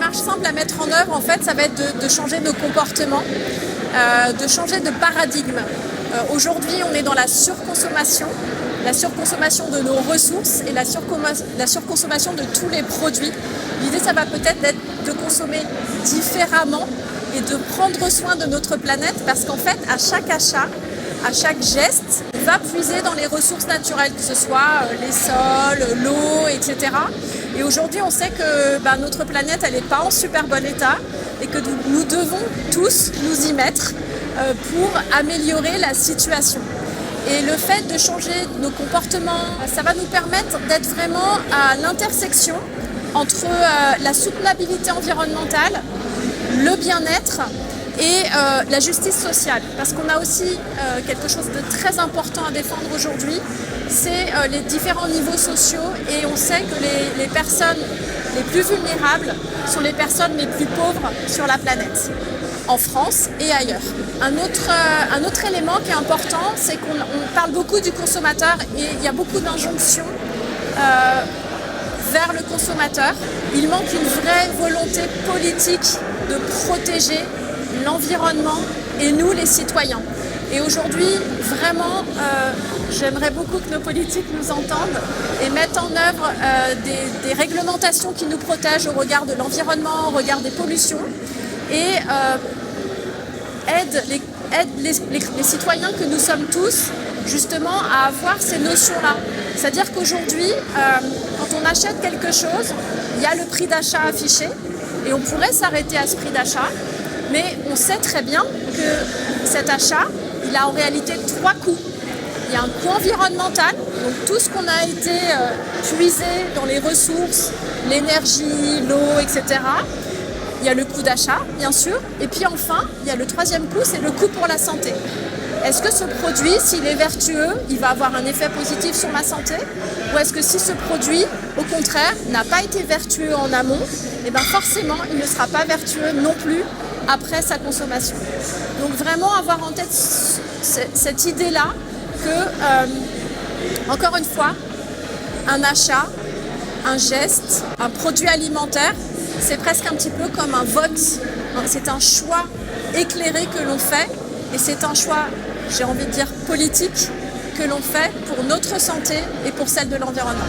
démarche simple à mettre en œuvre, en fait, ça va être de changer nos comportements, de changer de paradigme. Aujourd'hui, on est dans la surconsommation de nos ressources et la surconsommation de tous les produits. L'idée, ça va peut-être être de consommer différemment et de prendre soin de notre planète, parce qu'en fait, à chaque achat, à chaque geste, on va puiser dans les ressources naturelles, que ce soit les sols, l'eau, etc. Et aujourd'hui, on sait que notre planète, elle n'est pas en super bon état et que nous devons tous nous y mettre pour améliorer la situation. Et le fait de changer nos comportements, ça va nous permettre d'être vraiment à l'intersection entre la soutenabilité environnementale, le bien-être et la justice sociale. Parce qu'on a aussi quelque chose de très important à défendre aujourd'hui, c'est les différents niveaux sociaux, et on sait que les personnes les plus vulnérables sont les personnes les plus pauvres sur la planète, en France et ailleurs. Un autre élément qui est important, c'est qu'on parle beaucoup du consommateur et il y a beaucoup d'injonctions vers le consommateur. Il manque une vraie volonté politique de protéger l'environnement et nous, les citoyens. Et aujourd'hui, vraiment, j'aimerais beaucoup que nos politiques nous entendent et mettent en œuvre des réglementations qui nous protègent au regard de l'environnement, au regard des pollutions, et aident les citoyens que nous sommes tous justement à avoir ces notions-là. C'est-à-dire qu'aujourd'hui, quand on achète quelque chose, il y a le prix d'achat affiché et on pourrait s'arrêter à ce prix d'achat, mais on sait très bien que cet achat, il a en réalité 3 coûts. Il y a un coût environnemental, donc tout ce qu'on a été puisé dans les ressources, l'énergie, l'eau, etc. Il y a le coût d'achat, bien sûr, et puis enfin, il y a le 3e coût, c'est le coût pour la santé. Est-ce que ce produit, s'il est vertueux, il va avoir un effet positif sur ma santé? Ou est-ce que si ce produit, au contraire, n'a pas été vertueux en amont, eh bien forcément, il ne sera pas vertueux non plus après sa consommation. Donc vraiment avoir en tête cette idée-là que, encore une fois, un achat, un geste, un produit alimentaire, c'est presque un petit peu comme un vote. C'est un choix éclairé que l'on fait, et c'est un choix, j'ai envie de dire, politique que l'on fait pour notre santé et pour celle de l'environnement.